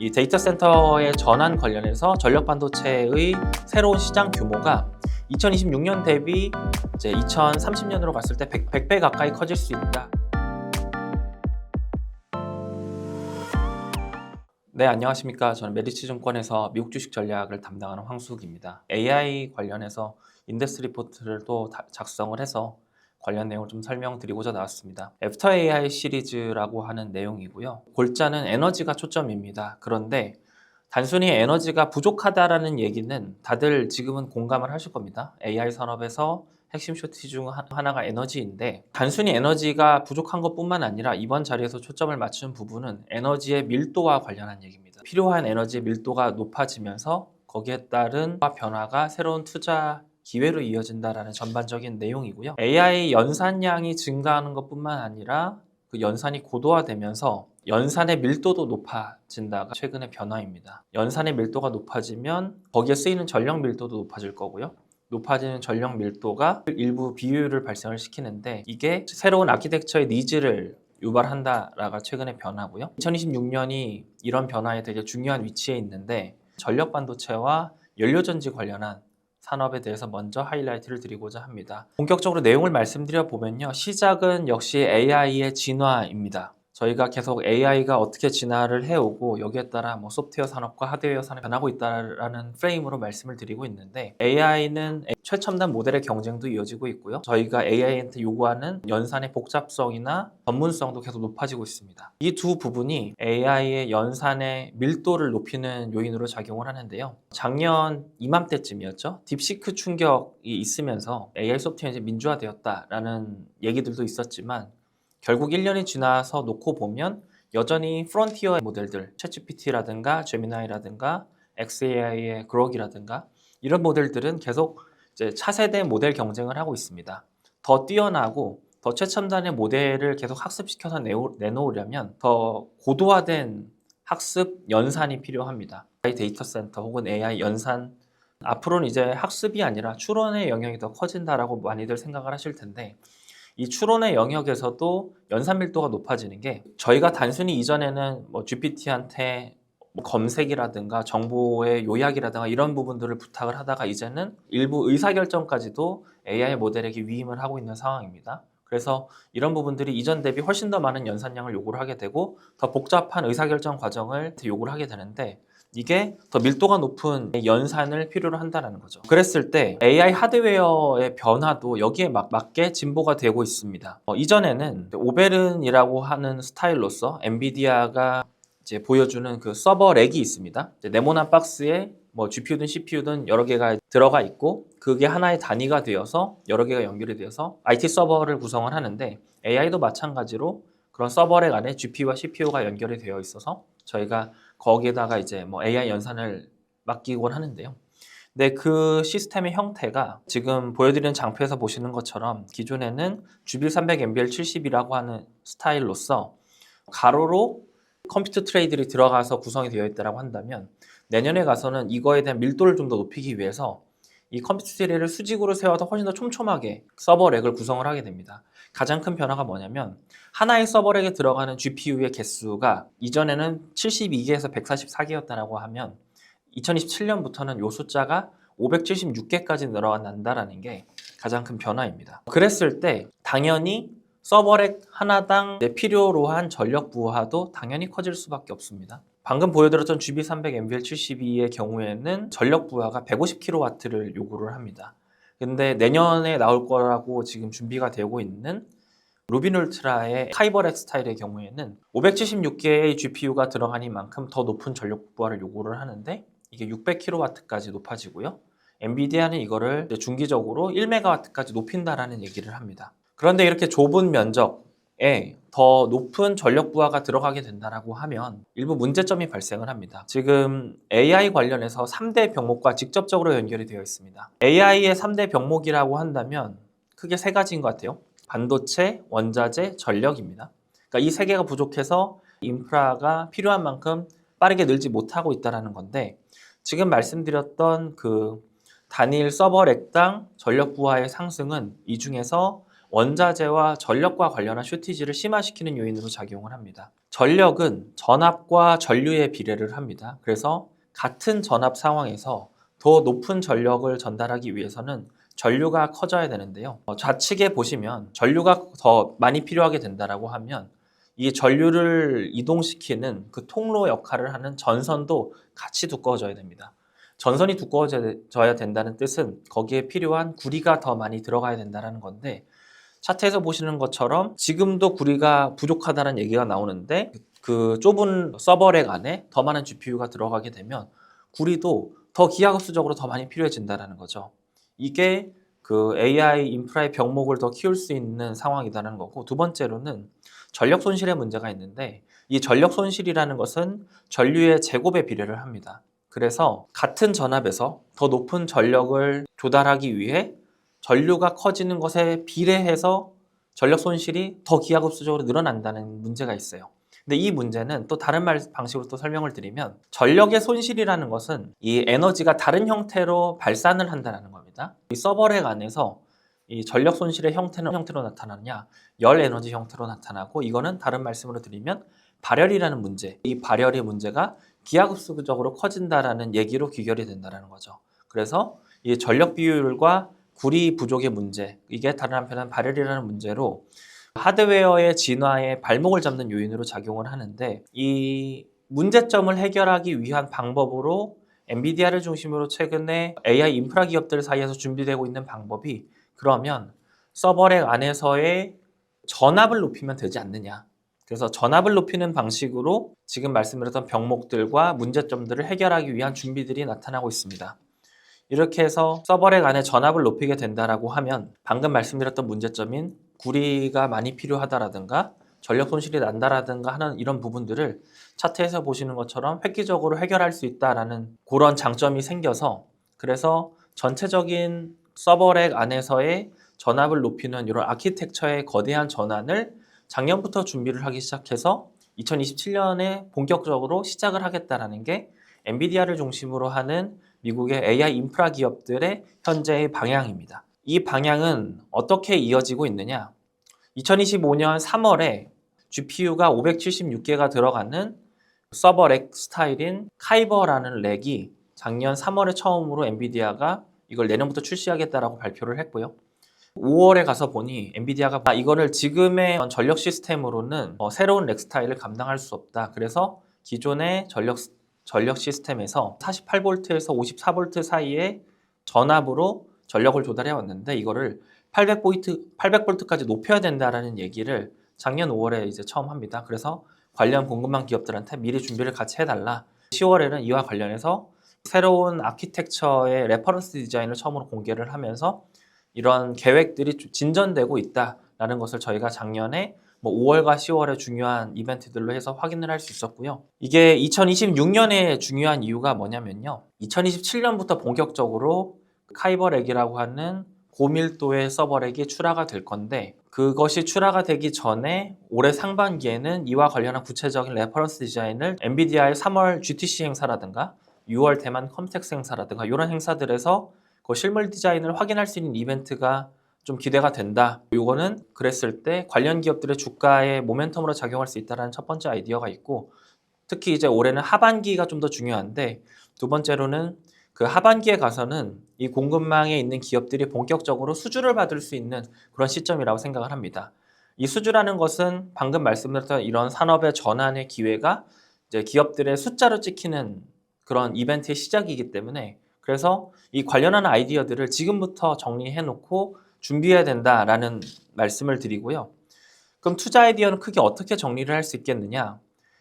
이 데이터 센터의 전환 관련해서 전력 반도체의 새로운 시장 규모가 2026년 대비 이제 2030년으로 봤을 때 100배 가까이 커질 수 있다. 네, 안녕하십니까. 저는 메리츠증권에서 미국 주식 전략을 담당하는 황수욱입니다. AI 관련해서 인덱스 리포트를 또 작성을 해서 관련 내용을 좀 설명드리고자 나왔습니다. 애프터 AI 시리즈라고 하는 내용이고요. 골자는 에너지가 초점입니다. 그런데 단순히 에너지가 부족하다라는 얘기는 다들 지금은 공감을 하실 겁니다. AI 산업에서 핵심 쇼티지 중 하나가 에너지인데, 단순히 에너지가 부족한 것뿐만 아니라 이번 자리에서 초점을 맞춘 부분은 에너지의 밀도와 관련한 얘기입니다. 필요한 에너지의 밀도가 높아지면서 거기에 따른 변화가 새로운 투자 기회로 이어진다라는 전반적인 내용이고요. AI 연산량이 증가하는 것뿐만 아니라 그 연산이 고도화되면서 연산의 밀도도 높아진다가 최근의 변화입니다. 연산의 밀도가 높아지면 거기에 쓰이는 전력 밀도도 높아질 거고요. 높아지는 전력 밀도가 일부 비효율을 발생을 시키는데, 이게 새로운 아키텍처의 니즈를 유발한다라가 최근의 변화고요. 2026년이 이런 변화에 되게 중요한 위치에 있는데, 전력 반도체와 연료전지 관련한 산업에 대해서 먼저 하이라이트를 드리고자 합니다. 본격적으로 내용을 말씀드려 보면요, 시작은 역시 AI의 진화입니다. 저희가 계속 AI가 어떻게 진화를 해오고 여기에 따라 뭐 소프트웨어 산업과 하드웨어 산업이 변하고 있다는 프레임으로 말씀을 드리고 있는데, AI는 최첨단 모델의 경쟁도 이어지고 있고요. 저희가 AI한테 요구하는 연산의 복잡성이나 전문성도 계속 높아지고 있습니다. 이 두 부분이 AI의 연산의 밀도를 높이는 요인으로 작용을 하는데요. 작년 이맘때쯤이었죠. 딥시크 충격이 있으면서 AI 소프트웨어가 이제 민주화되었다라는 얘기들도 있었지만, 결국 1년이 지나서 놓고 보면 여전히 프론티어 모델들, 챗GPT라든가 제미나이라든가 xAI의 그록이라든가 이런 모델들은 계속 이제 차세대 모델 경쟁을 하고 있습니다. 더 뛰어나고 더 최첨단의 모델을 계속 학습시켜서 내놓으려면 더 고도화된 학습 연산이 필요합니다. AI 데이터 센터 혹은 AI 연산, 앞으로는 이제 학습이 아니라 추론의 영역이 더 커진다라고 많이들 생각을 하실 텐데, 이 추론의 영역에서도 연산 밀도가 높아지는 게, 저희가 단순히 이전에는 뭐 GPT한테 뭐 검색이라든가 정보의 요약이라든가 이런 부분들을 부탁을 하다가 이제는 일부 의사결정까지도 AI 모델에게 위임을 하고 있는 상황입니다. 그래서 이런 부분들이 이전 대비 훨씬 더 많은 연산량을 요구를 하게 되고 더 복잡한 의사결정 과정을 요구를 하게 되는데, 이게 더 밀도가 높은 연산을 필요로 한다는 거죠. 그랬을 때 AI 하드웨어의 변화도 여기에 맞게 진보가 되고 있습니다. 이전에는 오베른이라고 하는 스타일로서 엔비디아가 이제 보여주는 그 서버 렉이 있습니다. 네모난 박스에 뭐 GPU든 CPU든 여러 개가 들어가 있고, 그게 하나의 단위가 되어서 여러 개가 연결이 되어서 IT 서버를 구성을 하는데, AI도 마찬가지로 그런 서버렉 안에 GPU와 CPU가 연결이 되어 있어서 저희가 거기에다가 이제 뭐 AI 연산을 맡기곤 하는데요. 근데 그 시스템의 형태가 지금 보여드리는 장표에서 보시는 것처럼 기존에는 GB300 NVL70이라고 하는 스타일로서 가로로 컴퓨터 트레이들이 들어가서 구성이 되어 있다고 한다면, 내년에 가서는 이거에 대한 밀도를 좀 더 높이기 위해서 이 컴퓨터 트레이를 수직으로 세워서 훨씬 더 촘촘하게 서버렉을 구성을 하게 됩니다. 가장 큰 변화가 뭐냐면, 하나의 서버렉에 들어가는 GPU의 개수가 이전에는 72개에서 144개였다고 하면 2027년부터는 이 숫자가 576개까지 늘어난다는 게 가장 큰 변화입니다. 그랬을 때 당연히 서버렉 하나당 필요로 한 전력 부하도 당연히 커질 수밖에 없습니다. 방금 보여드렸던 GB300 NVL72의 경우에는 전력 부하가 150kW를 요구를 합니다. 근데 내년에 나올 거라고 지금 준비가 되고 있는 루빈 울트라의 카이버렉 스타일의 경우에는 576개의 GPU가 들어가니만큼 더 높은 전력 부하를 요구를 하는데, 이게 600kW까지 높아지고요. 엔비디아는 이거를 중기적으로 1MW까지 높인다라는 얘기를 합니다. 그런데 이렇게 좁은 면적에 더 높은 전력 부하가 들어가게 된다라고 하면 일부 문제점이 발생을 합니다. 지금 AI 관련해서 3대 병목과 직접적으로 연결이 되어 있습니다. AI의 3대 병목이라고 한다면 크게 세 가지인 것 같아요. 반도체, 원자재, 전력입니다. 그러니까 이 세 개가 부족해서 인프라가 필요한 만큼 빠르게 늘지 못하고 있다는 건데, 지금 말씀드렸던 그 단일 서버렉당 전력 부하의 상승은 이 중에서 원자재와 전력과 관련한 쇼티지를 심화시키는 요인으로 작용을 합니다. 전력은 전압과 전류의 비례를 합니다. 그래서 같은 전압 상황에서 더 높은 전력을 전달하기 위해서는 전류가 커져야 되는데요. 좌측에 보시면 전류가 더 많이 필요하게 된다라고 하면 이 전류를 이동시키는 그 통로 역할을 하는 전선도 같이 두꺼워져야 됩니다. 전선이 두꺼워져야 된다는 뜻은 거기에 필요한 구리가 더 많이 들어가야 된다는 건데, 차트에서 보시는 것처럼 지금도 구리가 부족하다는 얘기가 나오는데 그 좁은 서버렉 안에 더 많은 GPU가 들어가게 되면 구리도 더 기하급수적으로 더 많이 필요해진다는 거죠. 이게 그 AI 인프라의 병목을 더 키울 수 있는 상황이라는 거고, 두 번째로는 전력 손실의 문제가 있는데, 이 전력 손실이라는 것은 전류의 제곱에 비례를 합니다. 그래서 같은 전압에서 더 높은 전력을 조달하기 위해 전류가 커지는 것에 비례해서 전력 손실이 더 기하급수적으로 늘어난다는 문제가 있어요. 근데 이 문제는 또 다른 방식으로 또 설명을 드리면, 전력의 손실이라는 것은 이 에너지가 다른 형태로 발산을 한다는 겁니다. 이 서버렉 안에서 이 전력 손실의 형태는 형태로 나타나느냐, 열 에너지 형태로 나타나고, 이거는 다른 말씀으로 드리면 발열이라는 문제, 이 발열의 문제가 기하급수적으로 커진다라는 얘기로 귀결이 된다는 거죠. 그래서 이 전력 비율과 구리 부족의 문제, 이게 다른 한편은 발열이라는 문제로 하드웨어의 진화에 발목을 잡는 요인으로 작용을 하는데, 이 문제점을 해결하기 위한 방법으로 엔비디아를 중심으로 최근에 AI 인프라 기업들 사이에서 준비되고 있는 방법이, 그러면 서버렉 안에서의 전압을 높이면 되지 않느냐. 그래서 전압을 높이는 방식으로 지금 말씀드렸던 병목들과 문제점들을 해결하기 위한 준비들이 나타나고 있습니다. 이렇게 해서 서버렉 안에 전압을 높이게 된다라고 하면 방금 말씀드렸던 문제점인 구리가 많이 필요하다라든가 전력 손실이 난다라든가 하는 이런 부분들을 차트에서 보시는 것처럼 획기적으로 해결할 수 있다라는 그런 장점이 생겨서, 그래서 전체적인 서버렉 안에서의 전압을 높이는 이런 아키텍처의 거대한 전환을 작년부터 준비를 하기 시작해서 2027년에 본격적으로 시작을 하겠다라는 게 엔비디아를 중심으로 하는 미국의 AI 인프라 기업들의 현재의 방향입니다. 이 방향은 어떻게 이어지고 있느냐? 2025년 3월에 GPU가 576개가 들어가는 서버렉 스타일인 카이버라는 렉이 작년 3월에 처음으로 엔비디아가 이걸 내년부터 출시하겠다라고 발표를 했고요. 5월에 가서 보니 엔비디아가 이거를 지금의 전력 시스템으로는 새로운 렉 스타일을 감당할 수 없다. 그래서 기존의 전력 시스템에서 48V에서 54V 사이의 전압으로 전력을 조달해 왔는데, 이거를 800V까지 높여야 된다라는 얘기를 작년 5월에 이제 처음 합니다. 그래서 관련 공급망 기업들한테 미리 준비를 같이 해달라. 10월에는 이와 관련해서 새로운 아키텍처의 레퍼런스 디자인을 처음으로 공개를 하면서 이런 계획들이 진전되고 있다라는 것을 저희가 작년에 5월과 10월에 중요한 이벤트들로 해서 확인을 할 수 있었고요. 이게 2026년에 중요한 이유가 뭐냐면요. 2027년부터 본격적으로 카이버렉이라고 하는 고밀도의 서버렉이 출하가 될 건데, 그것이 출하가 되기 전에 올해 상반기에는 이와 관련한 구체적인 레퍼런스 디자인을 엔비디아의 3월 GTC 행사라든가 6월 대만 컴텍스 행사라든가 이런 행사들에서 그 실물 디자인을 확인할 수 있는 이벤트가 좀 기대가 된다. 이거는 그랬을 때 관련 기업들의 주가의 모멘텀으로 작용할 수 있다는 첫 번째 아이디어가 있고, 특히 이제 올해는 하반기가 좀 더 중요한데, 두 번째로는 그 하반기에 가서는 이 공급망에 있는 기업들이 본격적으로 수주를 받을 수 있는 그런 시점이라고 생각을 합니다. 이 수주라는 것은 방금 말씀드렸던 이런 산업의 전환의 기회가 이제 기업들의 숫자로 찍히는 그런 이벤트의 시작이기 때문에, 그래서 이 관련한 아이디어들을 지금부터 정리해 놓고 준비해야 된다라는 말씀을 드리고요. 그럼 투자 아이디어는 크게 어떻게 정리를 할 수 있겠느냐?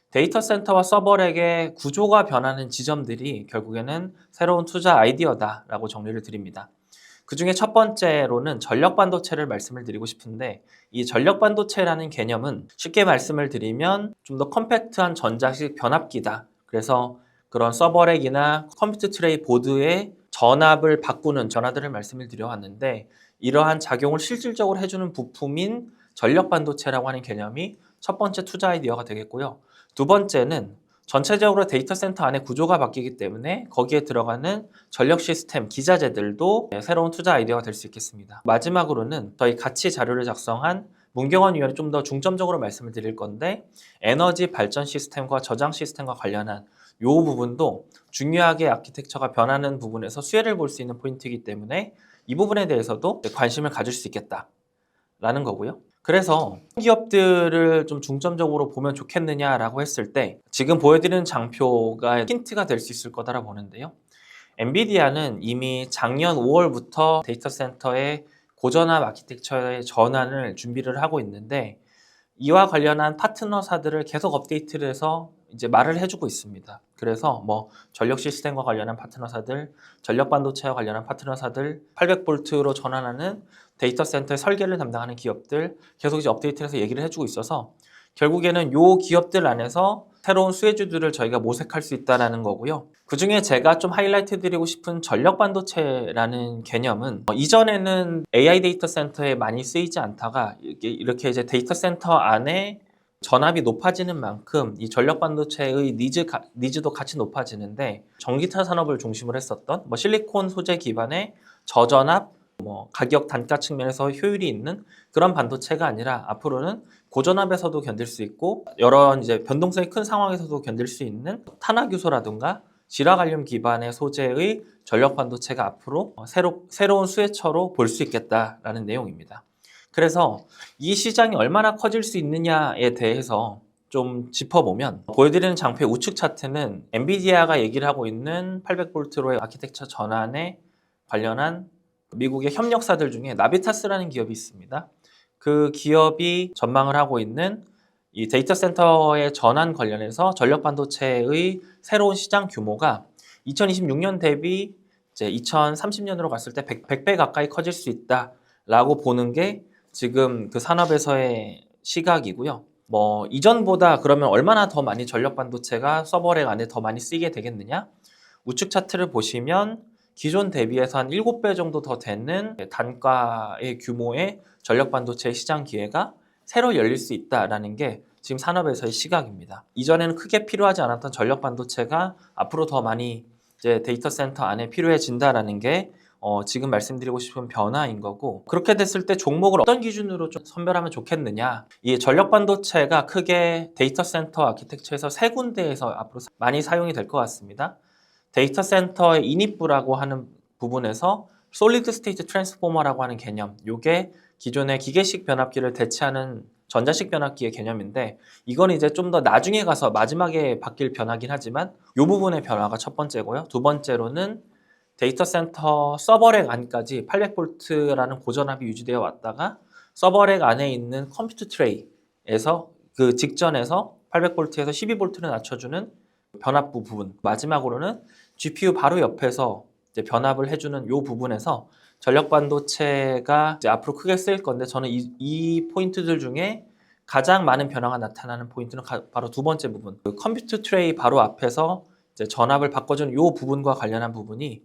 데이터 센터와 서버렉의 구조가 변하는 지점들이 결국에는 새로운 투자 아이디어다라고 정리를 드립니다. 그 중에 첫 번째로는 전력 반도체를 말씀을 드리고 싶은데, 이 전력 반도체라는 개념은 쉽게 말씀을 드리면 좀 더 컴팩트한 전자식 변압기다. 그래서 그런 서버렉이나 컴퓨터 트레이 보드의 전압을 바꾸는 전하들을 말씀을 드려왔는데, 이러한 작용을 실질적으로 해주는 부품인 전력 반도체라고 하는 개념이 첫 번째 투자 아이디어가 되겠고요. 두 번째는 전체적으로 데이터 센터 안에 구조가 바뀌기 때문에 거기에 들어가는 전력 시스템, 기자재들도 새로운 투자 아이디어가 될 수 있겠습니다. 마지막으로는 저희 같이 자료를 작성한 문경원 위원이 좀 더 중점적으로 말씀을 드릴 건데 에너지 발전 시스템과 저장 시스템과 관련한 이 부분도 중요하게 아키텍처가 변하는 부분에서 수혜를 볼 수 있는 포인트이기 때문에 이 부분에 대해서도 관심을 가질 수 있겠다라는 거고요. 그래서 기업들을 좀 중점적으로 보면 좋겠느냐라고 했을 때 지금 보여드리는 장표가 힌트가 될 수 있을 거다라고 보는데요. 엔비디아는 이미 작년 5월부터 데이터 센터의 고전압 아키텍처의 전환을 준비를 하고 있는데 이와 관련한 파트너사들을 계속 업데이트를 해서 이제 말을 해주고 있습니다. 그래서 뭐 전력 시스템과 관련한 파트너사들, 전력 반도체와 관련한 파트너사들, 800V로 전환하는 데이터 센터의 설계를 담당하는 기업들 계속 이제 업데이트해서 얘기를 해주고 있어서 결국에는 요 기업들 안에서 새로운 수혜주들을 저희가 모색할 수 있다는 거고요. 그 중에 제가 좀 하이라이트 드리고 싶은 전력 반도체라는 개념은 이전에는 AI 데이터 센터에 많이 쓰이지 않다가 이렇게 이제 데이터 센터 안에 전압이 높아지는 만큼 이 전력 반도체의 니즈도 같이 높아지는데 전기차 산업을 중심으로 했었던 실리콘 소재 기반의 저전압, 가격 단가 측면에서 효율이 있는 그런 반도체가 아니라 앞으로는 고전압에서도 견딜 수 있고 여러 이제 변동성이 큰 상황에서도 견딜 수 있는 탄화교소라든가 질화갈륨 기반의 소재의 전력 반도체가 앞으로 새로운 수혜처로 볼 수 있겠다라는 내용입니다. 그래서 이 시장이 얼마나 커질 수 있느냐에 대해서 좀 짚어보면 보여드리는 장표의 우측 차트는 엔비디아가 얘기를 하고 있는 800V로의 아키텍처 전환에 관련한 미국의 협력사들 중에 나비타스라는 기업이 있습니다. 그 기업이 전망을 하고 있는 이 데이터 센터의 전환 관련해서 전력 반도체의 새로운 시장 규모가 2026년 대비 이제 2030년으로 갔을 때 100배 가까이 커질 수 있다라고 보는 게 지금 그 산업에서의 시각이고요. 이전보다 그러면 얼마나 더 많이 전력 반도체가 서버렉 안에 더 많이 쓰이게 되겠느냐? 우측 차트를 보시면 기존 대비해서 한 7배 정도 더 되는 단가의 규모의 전력 반도체 시장 기회가 새로 열릴 수 있다라는 게 지금 산업에서의 시각입니다. 이전에는 크게 필요하지 않았던 전력 반도체가 앞으로 더 많이 이제 데이터 센터 안에 필요해진다라는 게 지금 말씀드리고 싶은 변화인 거고, 그렇게 됐을 때 종목을 어떤 기준으로 좀 선별하면 좋겠느냐. 이 전력 반도체가 크게 데이터 센터 아키텍처에서 세 군데에서 앞으로 많이 사용이 될 것 같습니다. 데이터 센터의 인입부라고 하는 부분에서 솔리드 스테이트 트랜스포머라고 하는 개념, 이게 기존의 기계식 변압기를 대체하는 전자식 변압기의 개념인데 이건 이제 좀 더 나중에 가서 마지막에 바뀔 변화긴 하지만 이 부분의 변화가 첫 번째고요. 두 번째로는 데이터 센터 서버렉 안까지 800V라는 고전압이 유지되어 왔다가 서버렉 안에 있는 컴퓨터 트레이에서 그 직전에서 800V에서 12V를 낮춰주는 변압부 부분, 마지막으로는 GPU 바로 옆에서 이제 변압을 해주는 이 부분에서 전력 반도체가 이제 앞으로 크게 쓰일 건데 저는 이 포인트들 중에 가장 많은 변화가 나타나는 포인트는 바로 두 번째 부분, 그 컴퓨터 트레이 바로 앞에서 이제 전압을 바꿔주는 이 부분과 관련한 부분이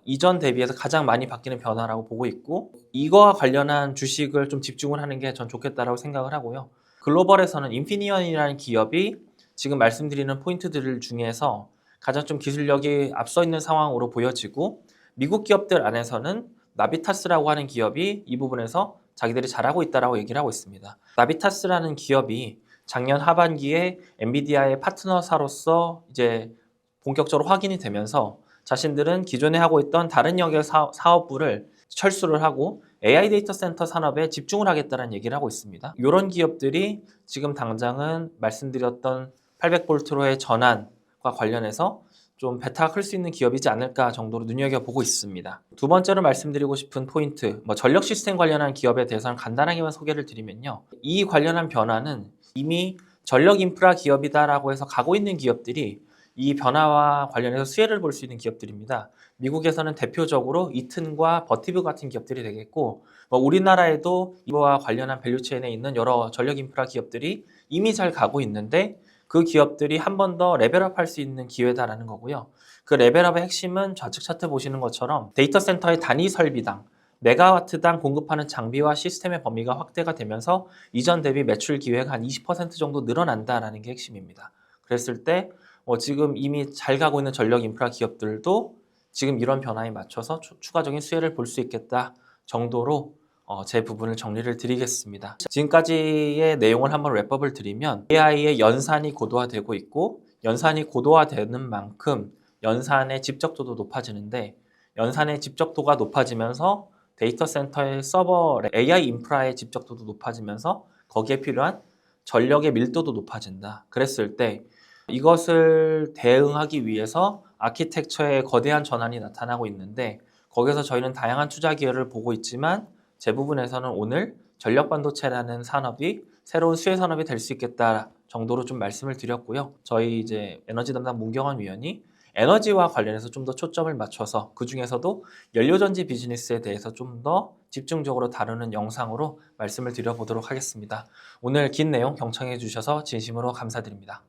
이전 대비해서 가장 많이 바뀌는 변화라고 보고 있고, 이거와 관련한 주식을 좀 집중을 하는 게 전 좋겠다라고 생각을 하고요. 글로벌에서는 인피니언이라는 기업이 지금 말씀드리는 포인트들 중에서 가장 좀 기술력이 앞서 있는 상황으로 보여지고, 미국 기업들 안에서는 나비타스라고 하는 기업이 이 부분에서 자기들이 잘하고 있다라고 얘기를 하고 있습니다. 나비타스라는 기업이 작년 하반기에 엔비디아의 파트너사로서 이제 본격적으로 확인이 되면서 자신들은 기존에 하고 있던 다른 영역의 사업부를 철수를 하고 AI 데이터 센터 산업에 집중을 하겠다는 얘기를 하고 있습니다. 이런 기업들이 지금 당장은 말씀드렸던 800V로의 전환과 관련해서 좀 배타가 클 수 있는 기업이지 않을까 정도로 눈여겨보고 있습니다. 두 번째로 말씀드리고 싶은 포인트, 전력 시스템 관련한 기업에 대해서는 간단하게만 소개를 드리면요. 이 관련한 변화는 이미 전력 인프라 기업이다라고 해서 가고 있는 기업들이 이 변화와 관련해서 수혜를 볼 수 있는 기업들입니다. 미국에서는 대표적으로 이튼과 버티브 같은 기업들이 되겠고, 우리나라에도 이와 관련한 밸류체인에 있는 여러 전력 인프라 기업들이 이미 잘 가고 있는데 그 기업들이 한 번 더 레벨업 할 수 있는 기회다라는 거고요. 그 레벨업의 핵심은 좌측 차트 보시는 것처럼 데이터 센터의 단위 설비당, 메가와트당 공급하는 장비와 시스템의 범위가 확대가 되면서 이전 대비 매출 기회가 한 20% 정도 늘어난다라는 게 핵심입니다. 그랬을 때 지금 이미 잘 가고 있는 전력 인프라 기업들도 지금 이런 변화에 맞춰서 추가적인 수혜를 볼 수 있겠다 정도로 제 부분을 정리를 드리겠습니다. 지금까지의 내용을 한번 랩업을 드리면 AI의 연산이 고도화되고 있고 연산이 고도화되는 만큼 연산의 집적도도 높아지는데 연산의 집적도가 높아지면서 데이터 센터의 서버 AI 인프라의 집적도도 높아지면서 거기에 필요한 전력의 밀도도 높아진다. 그랬을 때 이것을 대응하기 위해서 아키텍처의 거대한 전환이 나타나고 있는데 거기서 저희는 다양한 투자 기회를 보고 있지만 제 부분에서는 오늘 전력 반도체라는 산업이 새로운 수혜 산업이 될 수 있겠다 정도로 좀 말씀을 드렸고요. 저희 이제 에너지 담당 문경원 위원이 에너지와 관련해서 좀 더 초점을 맞춰서 그 중에서도 연료전지 비즈니스에 대해서 좀 더 집중적으로 다루는 영상으로 말씀을 드려보도록 하겠습니다. 오늘 긴 내용 경청해 주셔서 진심으로 감사드립니다.